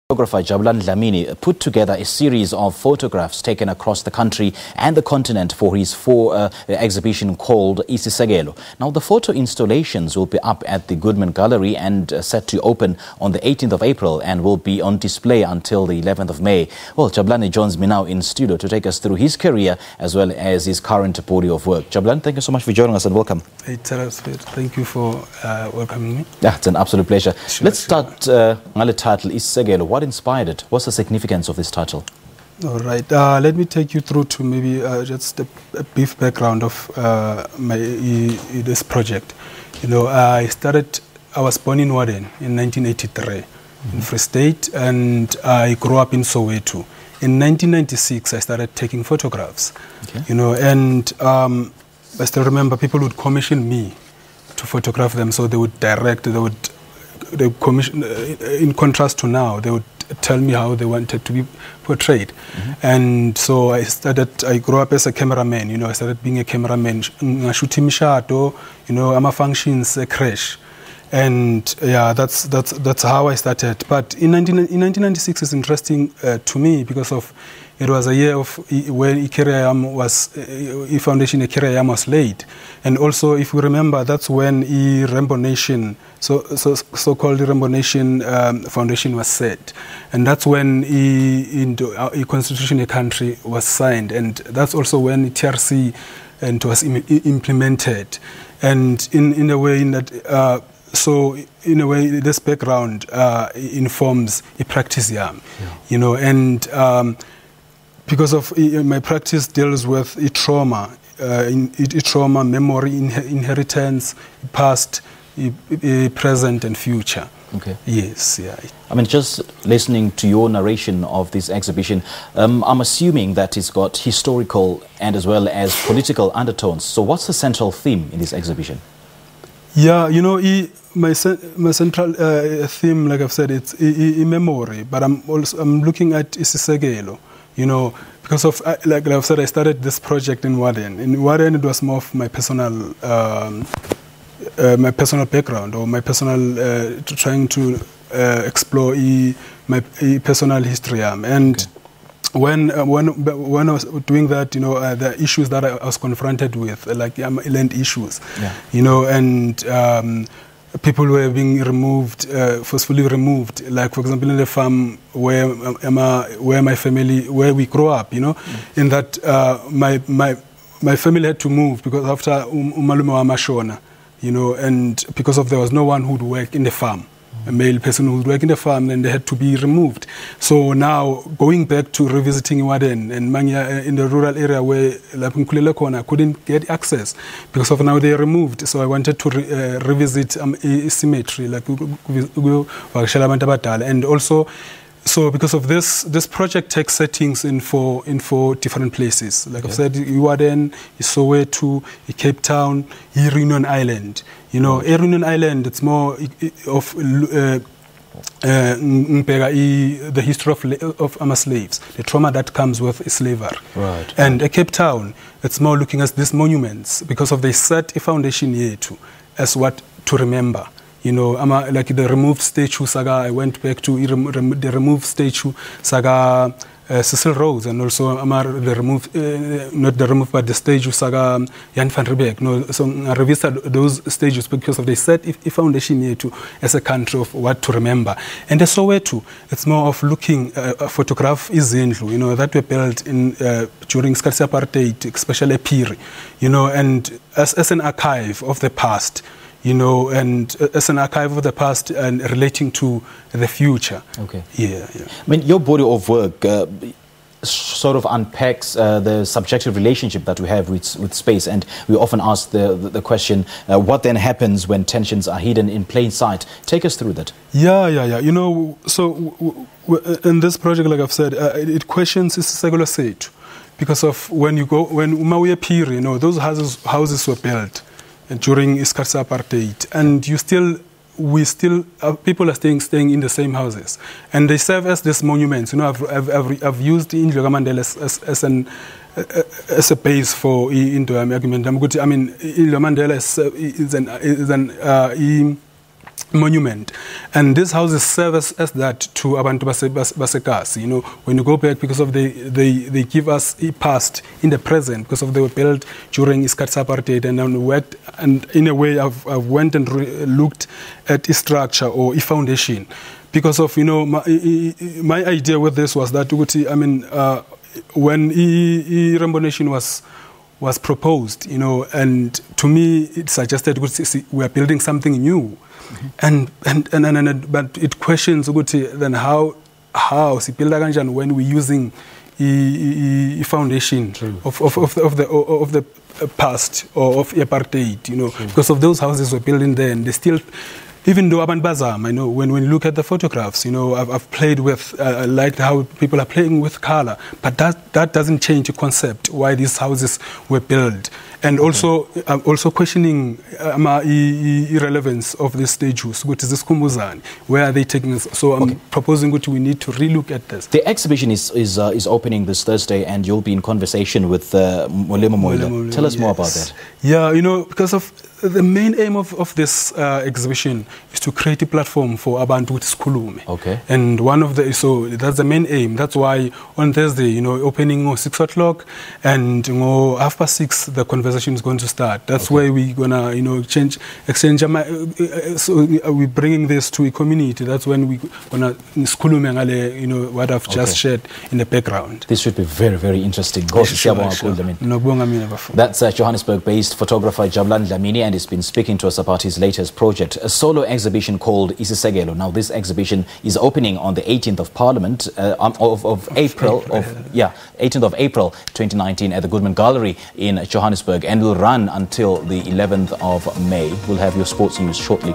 Photographer Jabulani Dhlamini put together a series of photographs taken across the country and the continent for his exhibition called Isisekelo. Now, the photo installations will be up at the Goodman Gallery and set to open on the 18th of April and will be on display until the 11th of May. Well, Jabulani joins me now in studio to take us through his career as well as his current body of work. Jabulani, thank you so much for joining us and welcome. Hey, thank you for welcoming me. Yeah, it's an absolute pleasure. Let's start with the title Isisekelo. What inspired it? What's the significance of this title? All right. Let me take you through to maybe just a brief background of this project. You know, I was born in Warden in 1983 in Free State, and I grew up in Soweto. In 1996, I started taking photographs. Okay. You know, and I still remember people would commission me to photograph them, so they would direct, they commission, in contrast to now, they would tell me how they wanted to be portrayed. And so I grew up as a cameraman. You know, I started being a cameraman, shooting shadow, you know, I'm a functions crash. And yeah, that's how I started. But in 1996 is interesting to me because of it was a year of when foundation Ikirayam was laid, and also if we remember, that's when Rainbow Nation, so-called Rainbow Nation foundation was set, and that's when a constitution a country was signed, and that's also when TRC and was implemented, and in a way in that. So in a way, this background informs a practice, you know, and because of my practice deals with trauma, trauma, memory, inheritance, past, present, and future. Okay. Yes, yeah. I mean, just listening to your narration of this exhibition, I'm assuming that it's got historical and as well as political undertones. So what's the central theme in this exhibition? Yeah, you know, my central theme, like I've said, it's memory, but I'm looking at Isisekelo, you know, because of, like I've said, I started this project in Warden. In Warden, it was more of my personal background, or my personal, trying to explore my personal history. And okay. When I was doing that, you know, the issues that I was confronted with, like land issues, you know, and people were being removed, forcefully removed. Like, for example, in the farm where my family, where we grew up, you know, in that my family had to move because after umalume wa mashona, you know, and because of there was no one who would work in the farm. A male person who would work in the farm, and they had to be removed. So now, going back to revisiting Warden and Manya in the rural area where Lapinkulele Kona couldn't get access because of now they're removed. So I wanted to revisit symmetry, like and also. So because of this project takes settings in four different places. Like I've said, Warden, Soweto, Cape Town, Reunion Island. You know, Reunion Island, it's more of the history of slaves, the trauma that comes with slavery. Right. And Cape Town, it's more looking at these monuments because of they set a foundation here too, as what to remember. You know, like the removed statue saga, I went back to the removed statue saga Cecil Rose, and also the removed, not the removed, but the statue saga Jan van Riebeeck. No, so I revisited those stages because of they set a foundation here too as a country of what to remember. And the Soweto, it's more of looking, a photograph is Zindlu, you know, that were built in during Scarce Apartheid, especially Piri, you know, and as an archive of the past. You know, and as an archive of the past and relating to the future. Okay. Yeah. I mean, your body of work sort of unpacks the subjective relationship that we have with space, and we often ask the question, what then happens when tensions are hidden in plain sight? Take us through that. Yeah. You know, so in this project, like I've said, it questions Isisekelo Setu, because of when Umawiya Piri, you know, those houses were built during Iskatsa Apartheid, and people are staying in the same houses, and they serve as these monuments. You know, I've used Indlu Mandela as a base for into argument. I mean, Indlu Mandela is monument, and these houses serve as that to abantu basekasi. You know, when you go back, because of they give us a past in the present, because of they were built during isikhathi apartheid, and then worked, and in a way I've went and looked at a structure or a foundation, because of, you know, my idea with this was that, I mean, when Rainbow Nation was proposed, you know, and to me it suggested we are building something new. But it questions then how when we're using a foundation of the past or of apartheid, you know, because of those houses were built in there, and they still, even though Aban Bazam, I know when you look at the photographs, you know, I've played with, I like how people are playing with color, but that doesn't change the concept why these houses were built. And also, I'm also questioning the relevance of these statues. What is this Kumbuzani? Where are they taking us? So I'm proposing that we need to relook at this. The exhibition is opening this Thursday, and you'll be in conversation with Molemo Moila. Tell us more about that. Yeah, you know, because of the main aim of this exhibition is to create a platform for Abantu Skulume. Okay. And one of the, so that's the main aim. That's why on Thursday, you know, opening 6 o'clock, and 6:30 the conversation is going to start. That's where we're gonna, you know, exchange. So we're bringing this to a community. That's when we're gonna skulume, you know, what I've just shared in the background. This should be very, very interesting. That's Johannesburg-based photographer Jabulani Dhlamini, and he's been speaking to us about his latest project, a solo exhibition called Isisekelo. Now, this exhibition is opening on the 18th of Parliament of April 18th of April 2019 at the Goodman Gallery in Johannesburg, and will run until the 11th of May. We'll have your sports news shortly.